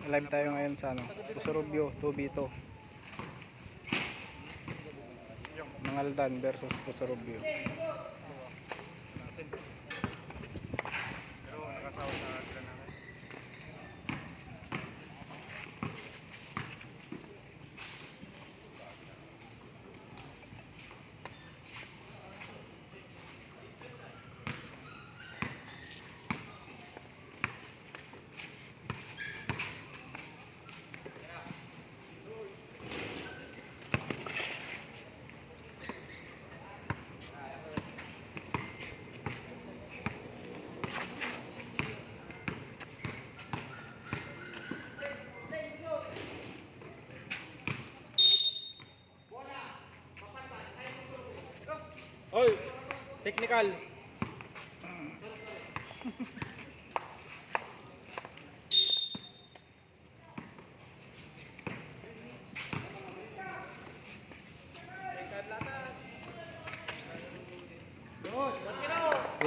Live tayo ngayon sa Pusurubio 2v2. Mangaldan versus Pusurubio. Pero nakasawa sa sila namin. Oy, technical.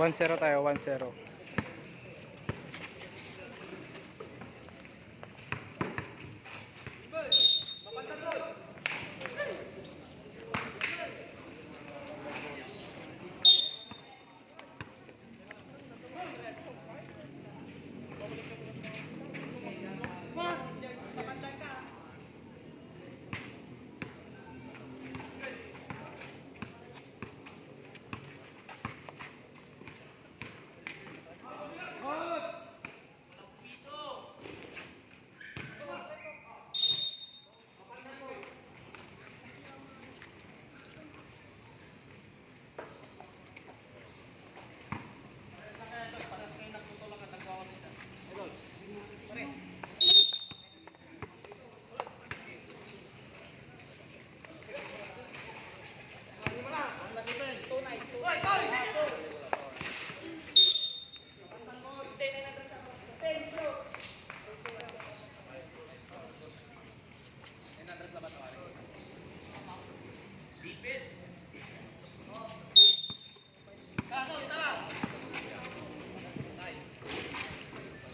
One zero tayo, 1-0.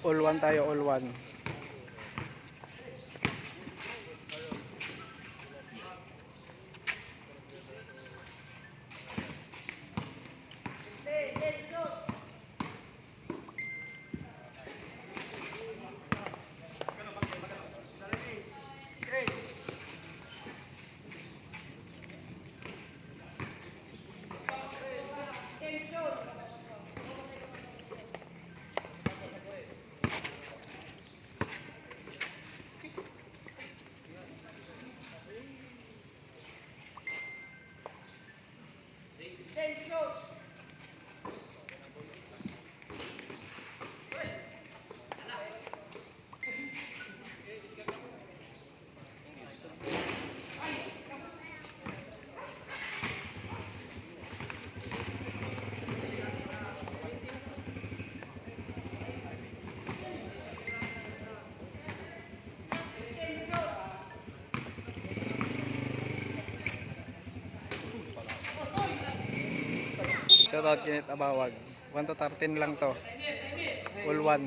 All one tayo, all one. Shoutout Kinit Abawag. 1 to 13 lang to. All one.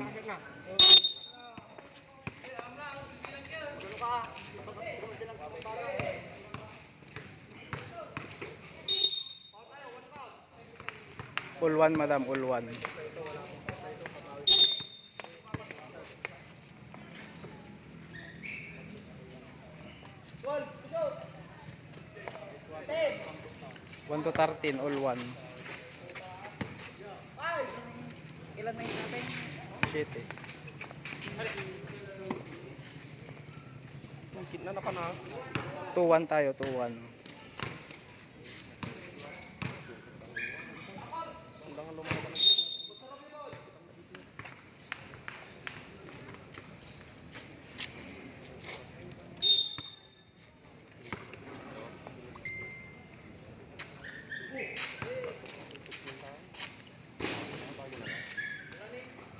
All one, madam, all one. One to 13, all one. Ilan na yun natin? Shit eh. Kitna na ka na. 2-1 tayo, 2-1.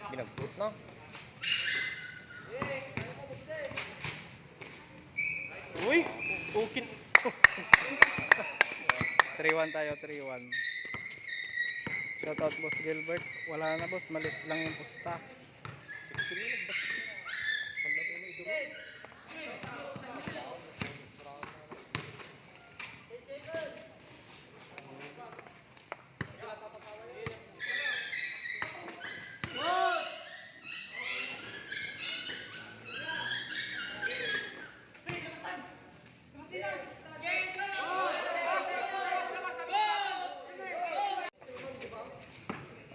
Binagput na. Uy, okay. 3-1 tayo, 3-1. Shoutout Boss Gilbert. Wala na boss, malit lang yung pusta.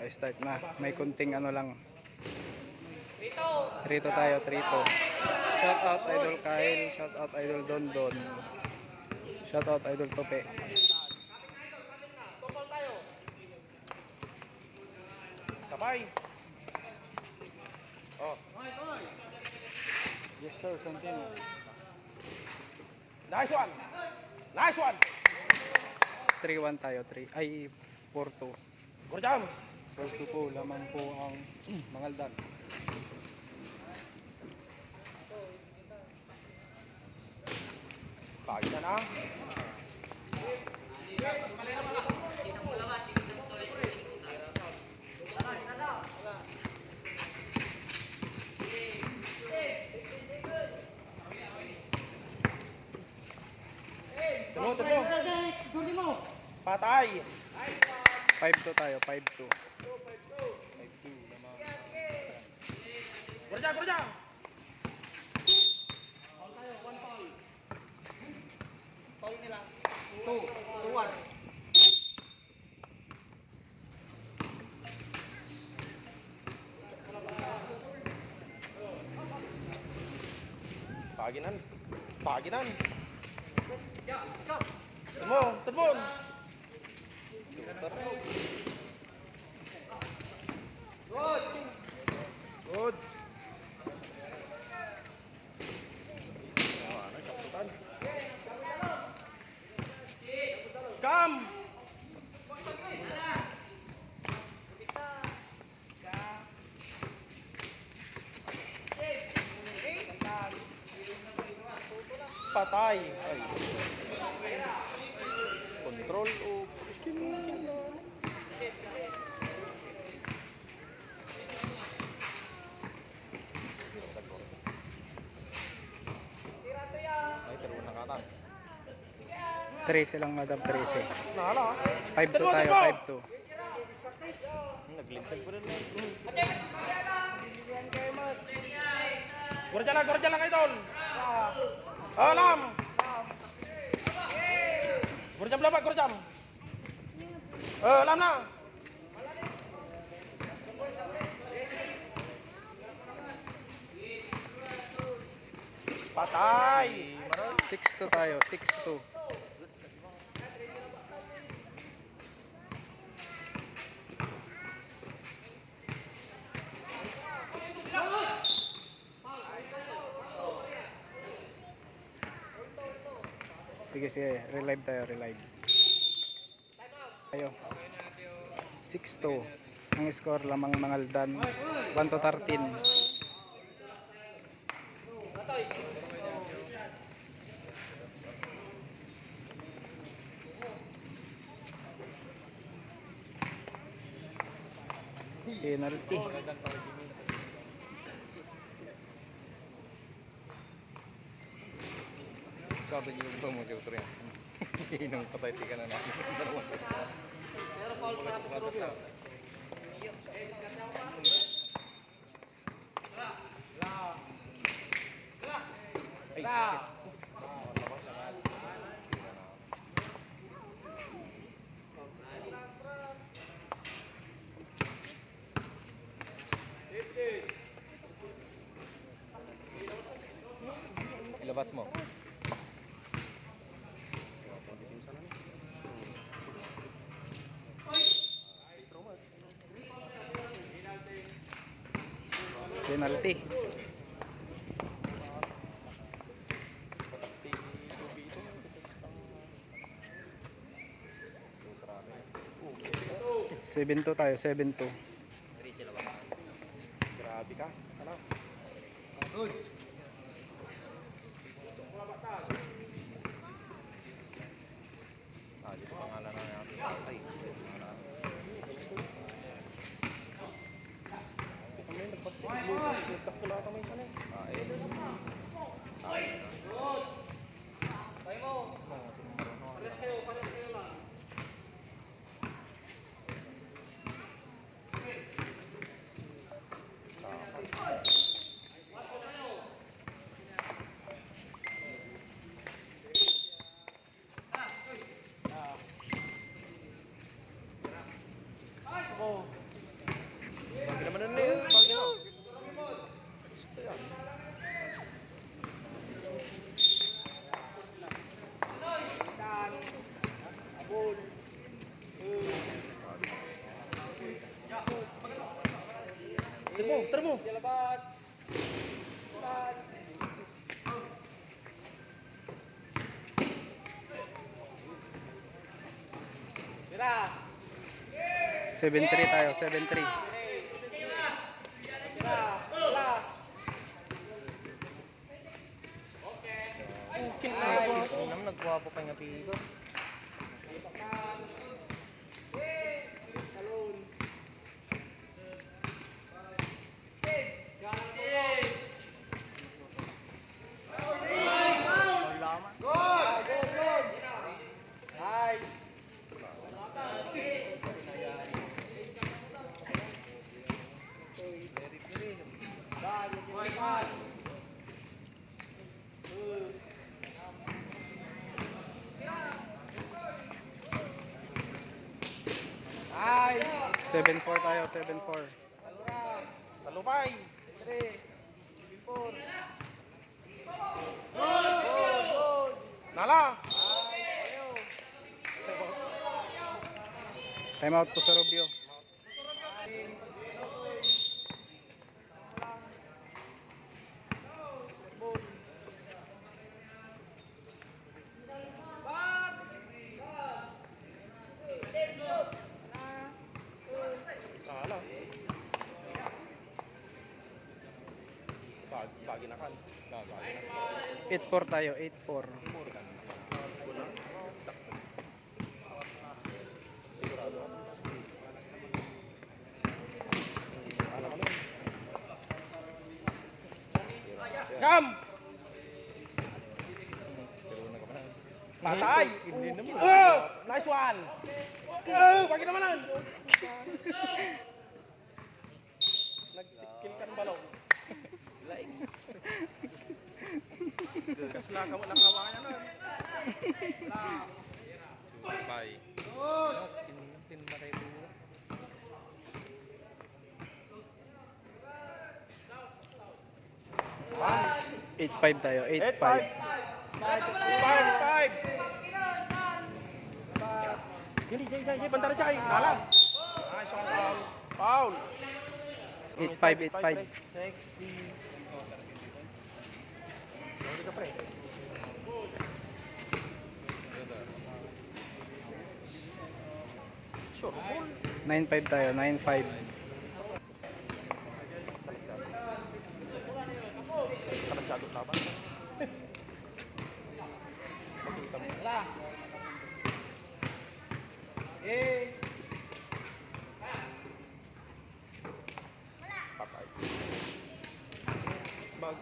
Ay, start na. May kunting ano lang. Trito tayo, trito. Shout out Idol Kyle, shout out Idol Dondon. Shout out Idol Tope. Sabay. Oh. Yes sir, Santino. Nice one. Nice one. 3-1 tayo, 3. Ay, 4-2. Gurjam. 4-2 po, lamang po ang Mangaldan. Pagi na na. Tumo. Patay. 5-2 tayo, 5-2. Gurjam, gurjam. Paginan. Paginan. Tebon, tebon. Good. Come. Patay. Ay. Control o ay, pero nakatang. 13 lang madam, 13. Nahala. 5-2 tayo, 5-2. Naglintag pa rin. Gurja lang idol. Alam. Gurjam berapa gurjam? Alam na. Patay. 6-2 tayo, 6-2. Sige, sige. Relive tayo, relive. Tayo. 6-2. Ang score lamang Mangaldan. 1-13. Penalty. Sabi niyo ba mo dito yan? Sinong patay tika na natin. Pero foul pa sa Rubio. Ay, ilabas mo. Penalty. Seven two tayo, 7-2. Grabe ka. Ano? Dito pangalan na natin. Ay. Kami nagpapalito. Nagpapalito kami sana. Pares kayo lang. Bagay naman nun eh. Bagay na. Tar mo. Tira. 7-3 tayo, 7-3. Tira. Tira. Okay na ako. Inam, nagwapo pa nga pigo. Nice. Nice. 7-4 tayo, 7-4. Talupay. 3. 4. Nala. Time out po sa Rubio. Nala. Bagay na kan. Bagay na. 8-4 tayo, 8-4. Gam! Patay! Oh! Nice one! Oh! Bagay naman! Nagsikil ka ng balong. Kas nakawa ka nun. Bye. Tinmatay ito. 8-5 tayo, 8-5. 5! Jadi, bentar aja, kalah. Nice one, foul. 8-5, 8-5. Sexy. Sorry ka, pre. Sure, ball. 9-5 tayo, 9-5. Talagsado laban. Makita mo. Tira. Eh. Patay. Bag.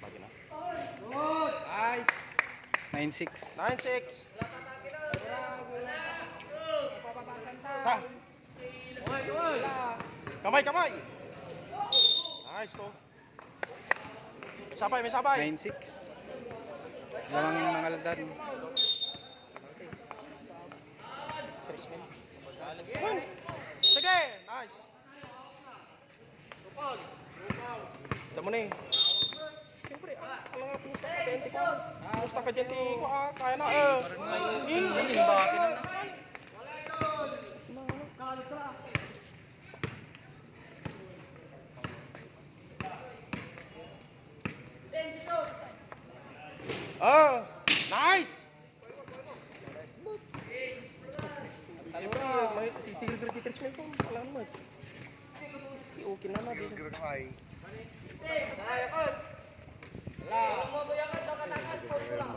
Bagay na. Nice. 9-6. 9-6. Papapasan ta. Ta. Oy. Kamay. Nice to. May sabay. 9-6. Lamang mga aldan. Sige, nice. Damo na eh. Siyempre, alam nga pusta ka dyan ko. Pusta ka dyan ko kaya na Hindi, bakit na. Nice! May titigil mo ito. Alam mo. Okay na na.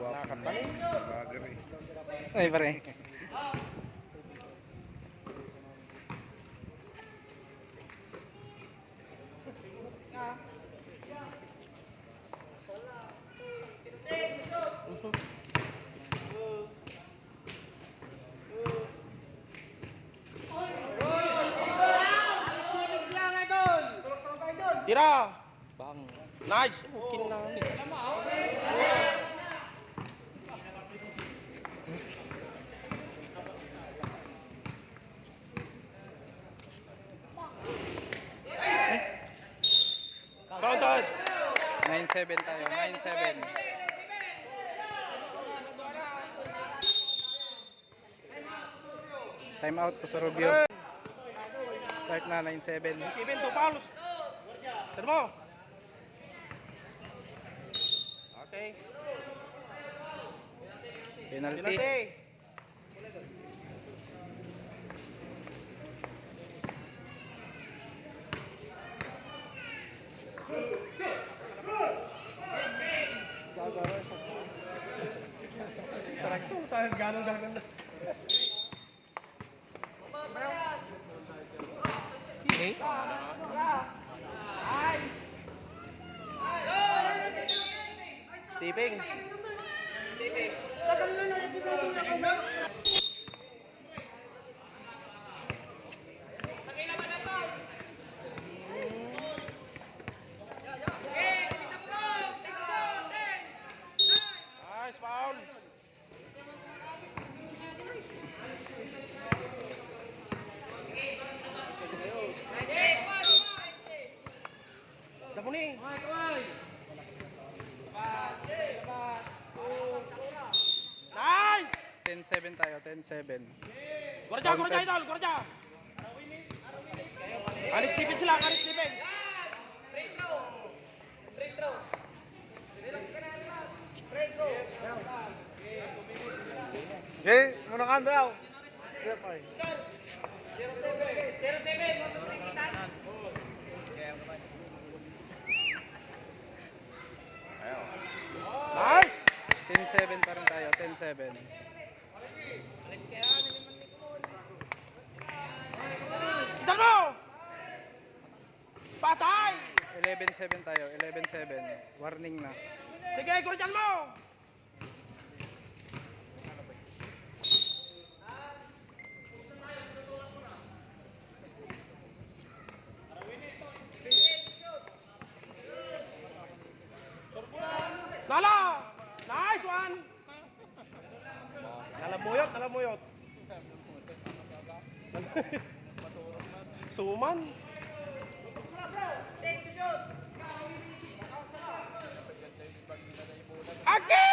Lakad pa rin. Ay, pare. Tira! Bang. Nice! Kinangin. Counted! 9-7 tayo. 9-7. Time out po sa Rubio. Start na 9-7. 7 to Paulus. Tara mo. Okay. Penalty. Penalty. Tarakto, tayo ganun. Okay. Stepping. Nice foul. Damo ni. Nice! 10-7 tayo. 10-7. Gwardiya, idol, gwardiya. Alis defense lang, alis defense. Okay, muna ka, Bel. Nice! 10-7 pa rin tayo. 10-7. Idol mo! Patay! 11-7 tayo. 11-7. Warning na. Sige, gwardiyan mo! Lala! Nice one! Nalamuyot. Suman. Aki!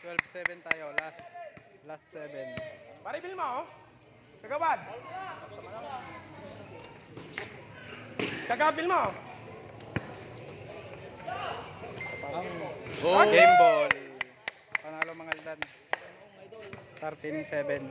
12-7 tayo. Last 7. Paribil mo, oh. Kagawad. Kagabil mo. Game ball. Panalo mga Aldan. 13-7.